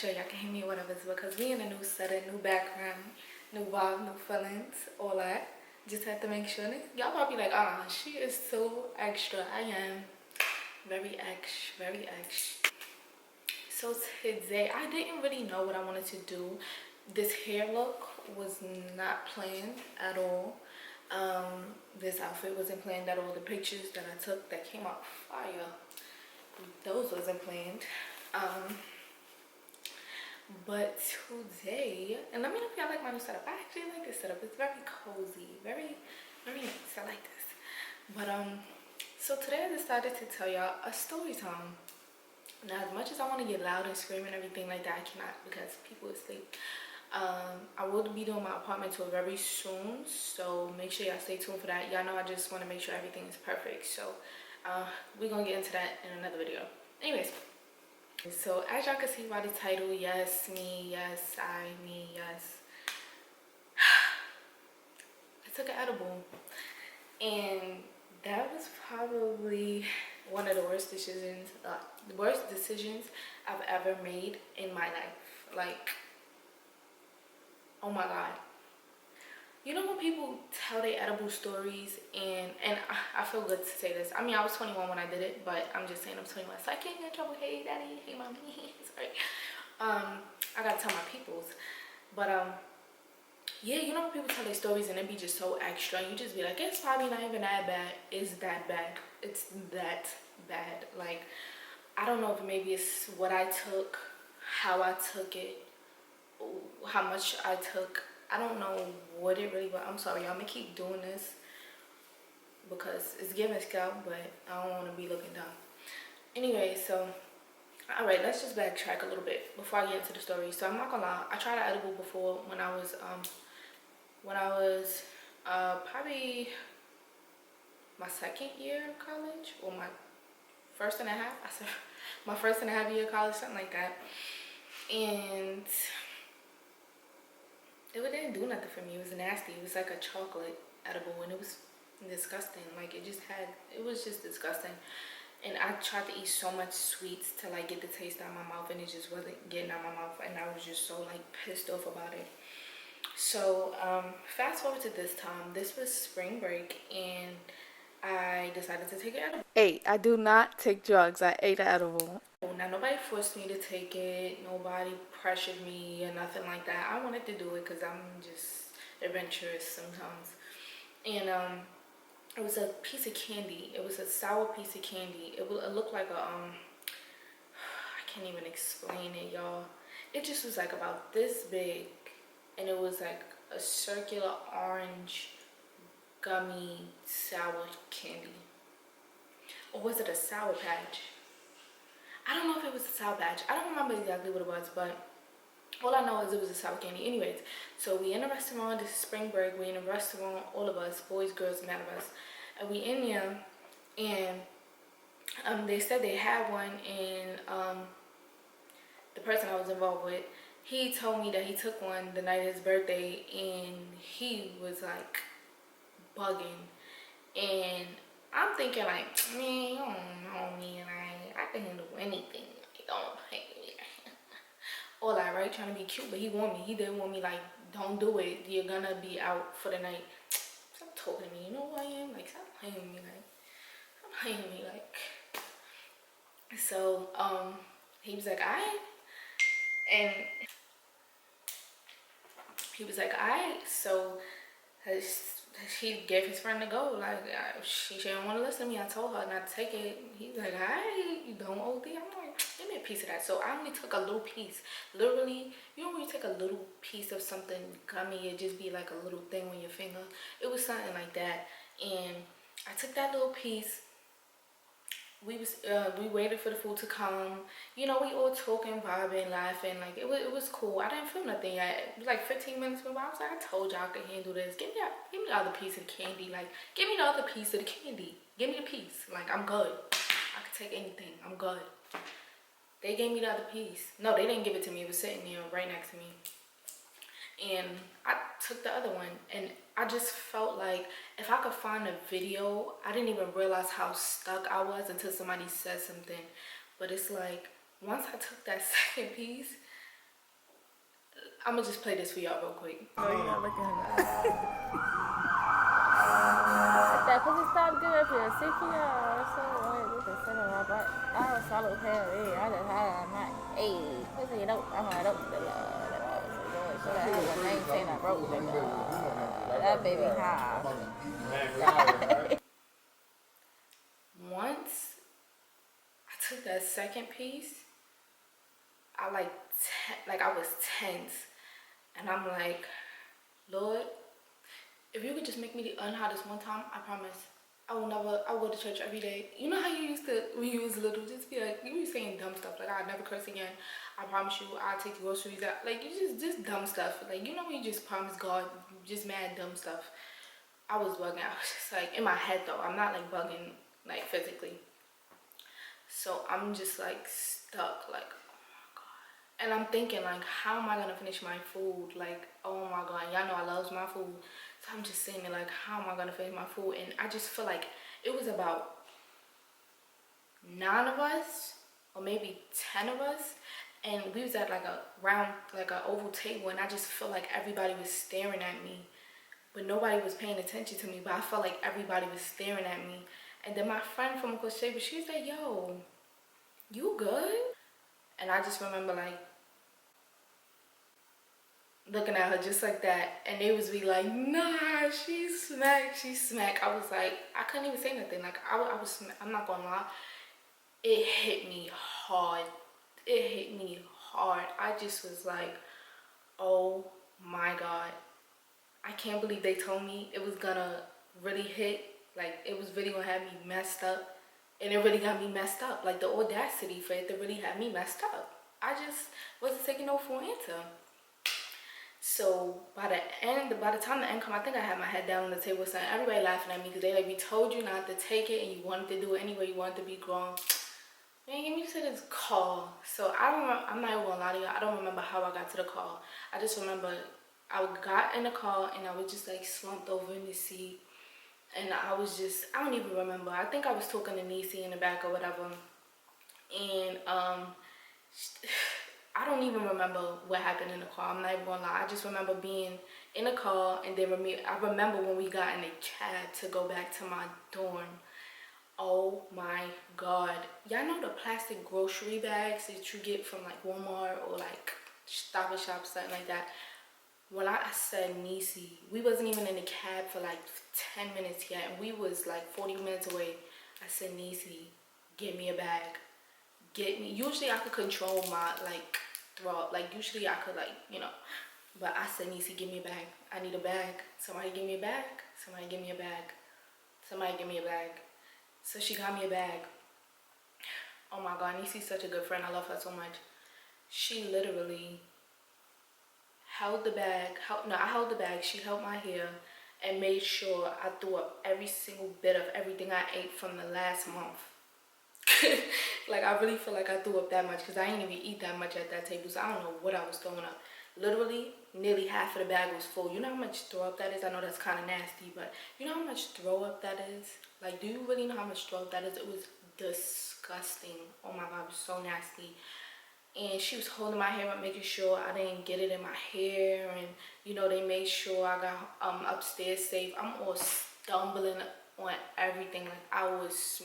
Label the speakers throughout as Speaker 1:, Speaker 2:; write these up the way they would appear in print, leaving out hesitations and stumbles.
Speaker 1: sure y'all can hear me or whatever, because we in a new setting, new background, new vibe, new feelings, all that. Just have to make sure. Y'all probably like, she is so extra. I am very extra, very extra. So today, I didn't really know what I wanted to do. This hair look was not planned at all. This outfit wasn't planned at all. The pictures that I took that came out fire, those wasn't planned. But today, and let me know if y'all like my new setup. I actually like this setup. It's very cozy, very nice. I like this. But so today I decided to tell y'all a story time. Now, as much as I want to get loud and scream and everything like that, I cannot because people are asleep. I will be doing my apartment tour very soon, so make sure y'all stay tuned for that. Y'all know I just want to make sure everything is perfect, so we're gonna get into that in another video. Anyways, so as y'all can see by the title, yes, me, yes, me, yes. I took an edible, and that was probably one of the worst decisions I've ever made in my life. Like, oh my god. You know when people tell their edible stories, and I feel good to say this. I mean, I was 21 when I did it, but I'm just saying I'm 21, so I can't get in trouble. Hey daddy, hey mommy, sorry. I gotta tell my peoples. But yeah, you know when people tell their stories and it be just so extra, you just be like, it's probably not even that bad. It's that bad. It's that bad. Like, I don't know if maybe it's what I took, how I took it, how much I took. I don't know what it really was. I'm sorry, I'm gonna keep doing this because it's giving scalp, but I don't want to be looking dumb. Anyway, so all right, let's just backtrack a little bit before I get into the story. So I'm not gonna lie, I tried an edible before when I was probably my second year of college, or my first and a half. I said my first and a half year of college, something like that. And it didn't do nothing for me. It was nasty. It was like a chocolate edible, and it was disgusting. Like, it was just disgusting. And I tried to eat so much sweets to like get the taste out of my mouth, and it just wasn't getting out of my mouth, and I was just so like pissed off about it. So fast forward to this time. This was spring break, and I decided to take an edible. Hey, I do not take drugs. I ate an edible. Now, nobody forced me to take it. Nobody pressured me or nothing like that. I wanted to do it because I'm just adventurous sometimes. And it was a piece of candy. It was a sour piece of candy. It looked like a I can't even explain it, y'all. It just was like about this big, and it was like a circular orange gummy sour candy. Or was it a Sour Patch? I don't know if it was a Sour Patch. I don't remember exactly what it was, but all I know is it was a sour candy. Anyways, so we in a restaurant. This is spring break. We in a restaurant, all of us, boys, girls, none of us. And we in there, and they said they had one, and the person I was involved with, he told me that he took one the night of his birthday, and he was like bugging. And I'm thinking like, man, you don't know me, and I can handle anything. Like, don't pay me. All that, right? Trying to be cute, but he warned me. He did warn me, like, don't do it. You're gonna be out for the night. Stop talking to me. You know who I am? Like, stop playing with me. Like, stop playing with me. Like, so, he was like, alright. And he was like, alright. So, he gave his friend to go. Like, she didn't want to listen to me. I told her not to take it. He's like, alright, you don't OD. I'm like, give me a piece of that. So I only took a little piece. Literally, you know when you take a little piece of something gummy, it just be like a little thing on your finger. It was something like that. And I took that little piece. We waited for the food to come. You know, we all talking, vibing, laughing. Like, it was cool. I didn't feel nothing yet. It was like 15 minutes went by. I was like, I told y'all I could handle this. Give me the other piece of the candy. Like, give me the other piece of the candy. Give me the piece. Like, I'm good. I could take anything. I'm good. They gave me the other piece. No, they didn't give it to me. It was sitting there right next to me. And I took the other one, and I just felt like if I could find a video, I didn't even realize how stuck I was until somebody said something. But it's like, once I took that second piece, I'm gonna just play this for y'all real quick.
Speaker 2: No, you're not looking in the eye. That pussy stop good if you're sick, so wait, we can sit on my butt. I was solo hell, I just had my, hey, pussy dope, I'm a dope, so that has a name saying I broke, that baby high.
Speaker 1: Once I took that second piece, I I was tense, and I'm like, Lord, if you could just make me unhot this one time, I promise I'll go to church every day. You know how you used to, when you was little, just be like, you be saying dumb stuff, like, I'll never curse again, I promise you, I'll take the groceries out, like, you just dumb stuff, like, you know when you just promise God, just mad dumb stuff. I was bugging, I was just like, in my head though, I'm not like bugging, like, physically. So I'm just like stuck, like, and I'm thinking, like, how am I gonna finish my food? Like, oh my God, y'all know I love my food. So I'm just sitting there, like, how am I gonna finish my food? And I just feel like it was about 9 of us, or maybe 10 of us. And we was at like a round, like an oval table. And I just feel like everybody was staring at me. But nobody was paying attention to me. But I felt like everybody was staring at me. And then my friend from across the table, she was like, yo, you good? And I just remember, like, looking at her just like that, and they was be like, nah, she's smack. I was like, I couldn't even say nothing. Like, I'm not gonna lie, it hit me hard. I just was like, oh my God, I can't believe they told me it was gonna really hit. Like, it was really gonna have me messed up, and it really got me messed up. Like, the audacity for it to really have me messed up. I just wasn't taking no for an answer. So by the time the end come, I think I had my head down on the table saying, everybody laughing at me because they like, we told you not to take it and you wanted to do it anyway, you wanted to be grown. Man, give me to this call. So I'm not even gonna lie to you, I don't remember how I got to the call. I just remember I got in the car and I was just like slumped over in the seat. And I don't even remember. I think I was talking to Niecy in the back or whatever. And I don't even remember what happened in the car. I'm not even gonna lie. I just remember being in the car, and then I remember when we got in a cab to go back to my dorm. Oh my God. Y'all know the plastic grocery bags that you get from like Walmart or like Stop and Shop, something like that? When I said Niecy, we wasn't even in the cab for like 10 minutes yet, and we was like 40 minutes away. I said, Niecy, get me a bag. Usually I could control my like throw up, like usually I could, like, you know, but I said, Niecy, give me a bag. I need a bag. Somebody give me a bag. Somebody give me a bag. Somebody give me a bag. So she got me a bag. Oh my God, Niecy's such a good friend. I love her so much. She literally held the bag. I held the bag. She held my hair and made sure I threw up every single bit of everything I ate from the last month. Like, I really feel like I threw up that much because I didn't even eat that much at that table, so I don't know what I was throwing up. Literally, nearly half of the bag was full. You know how much throw up that is? I know that's kind of nasty, but you know how much throw up that is? Like, do you really know how much throw up that is? It was disgusting. Oh my God, it was so nasty. And she was holding my hair up, making sure I didn't get it in my hair, and you know, they made sure I got upstairs safe. I'm all stumbling on everything. Like, I was,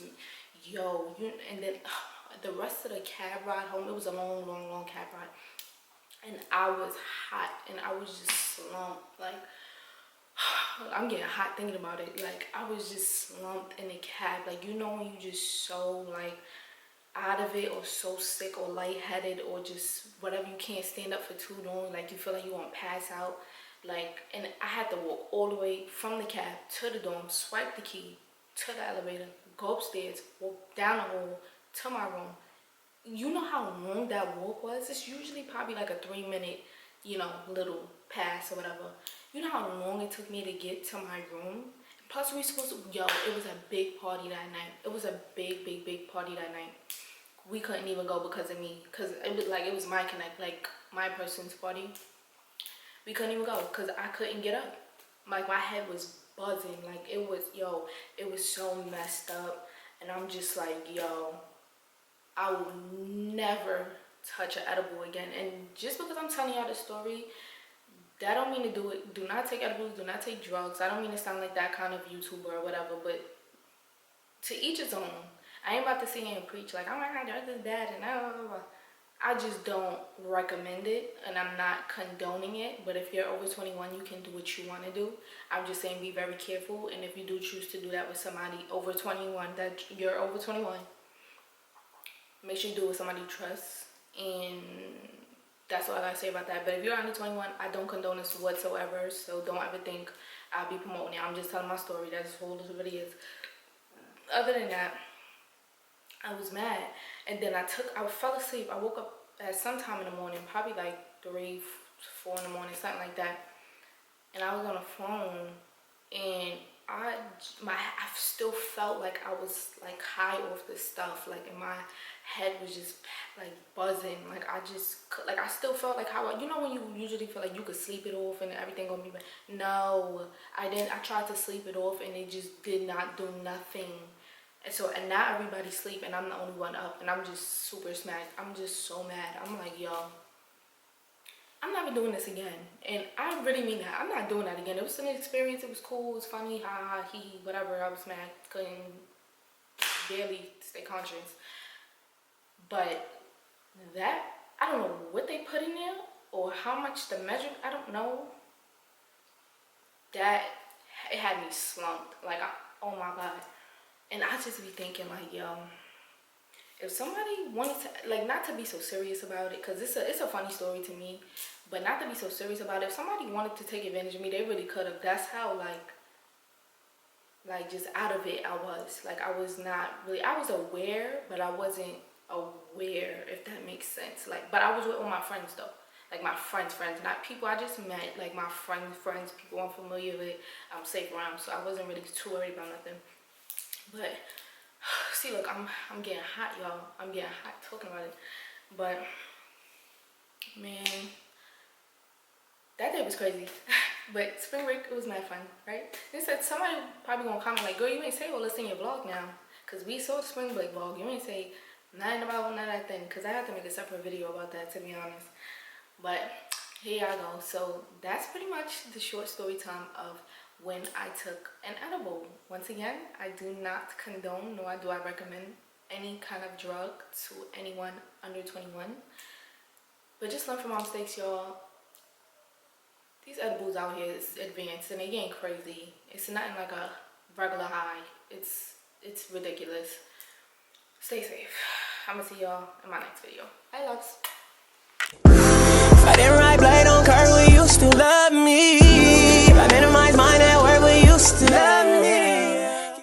Speaker 1: and then the rest of the cab ride home, it was a long cab ride, and I was hot, and I was just slumped. Like, I'm getting hot thinking about it. Like, I was just slumped in the cab. Like, you know when you just so like out of it, or so sick or lightheaded, or just whatever, you can't stand up for too long, like you feel like you won't pass out. Like, and I had to walk all the way from the cab to the dorm, swipe the key to the elevator, go upstairs, walk down the hall to my room. You know how long that walk was? It's usually probably like a 3-minute, you know, little pass or whatever. You know how long it took me to get to my room? Plus, we supposed to, it was a big party that night. It was a big party that night. We couldn't even go because of me, because it was my connect, like my person's party. We couldn't even go because I couldn't get up. Like, my head was buzzing. Like, it was so messed up. And I'm just like, I will never touch an edible again. And just because I'm telling y'all this story, That don't mean to do it. Do not take edibles. Do not take drugs. I don't mean to sound like that kind of YouTuber or whatever, but to each his own. I ain't about to sit here and preach like, oh my God, drugs is bad and blah, blah, blah. I just don't recommend it, and I'm not condoning it. But if you're over 21, you can do what you want to do. I'm just saying be very careful, and if you do choose to do that with somebody over 21, that you're over 21, make sure you do it with somebody you trust, and that's all I gotta say about that. But if you're under 21, I don't condone this whatsoever, so don't ever think I'll be promoting it. I'm just telling my story. That's all what it is. Other than that, I was mad, and then I fell asleep. I woke up at some time in the morning, probably like 3, 4 in the morning, something like that. And I was on the phone, and I still felt like I was like high off this stuff. Like, and my head was just like buzzing. Like I still felt like how, you know, when you usually feel like you could sleep it off and everything gonna be bad. No, I didn't. I tried to sleep it off, and it just did not do nothing. And now everybody's asleep, and I'm the only one up, and I'm just super smacked. I'm just so mad. I'm like, yo, I'm never doing this again. And I really mean that. I'm not doing that again. It was an experience. It was cool. It was funny. Ha ha, he, whatever. I was mad. Couldn't barely stay conscious. But that, I don't know what they put in there or how much the measure, I don't know. That, it had me slumped. Like, oh my God. And I just be thinking like, yo, if somebody wanted to, like, not to be so serious about it, because it's a funny story to me, but not to be so serious about it. If somebody wanted to take advantage of me, they really could have. That's how, like just out of it I was. Like, I was not really, I was aware, but I wasn't aware, if that makes sense. Like, but I was with all my friends though. Like my friends, not people I just met, like my friends, people I'm familiar with, I'm safe around. So I wasn't really too worried about nothing. But see, look, I'm getting hot, y'all. I'm getting hot talking about it. But man, that day was crazy. But spring break, it was mad fun, right? They said somebody probably gonna comment like, girl, you ain't say all this in your vlog now, cause we saw the spring break vlog. You ain't say nothing about none of that thing, cause I had to make a separate video about that, to be honest. But here y'all go. So that's pretty much the short story time of when I took an edible. Once again, I do not condone, nor do I recommend any kind of drug to anyone under 21. But just learn from my mistakes, y'all. These edibles out here is advanced and they getting crazy. It's nothing like a regular high. It's ridiculous. Stay safe. I'm gonna see y'all in my next video. Bye, loves.
Speaker 3: I didn't write black.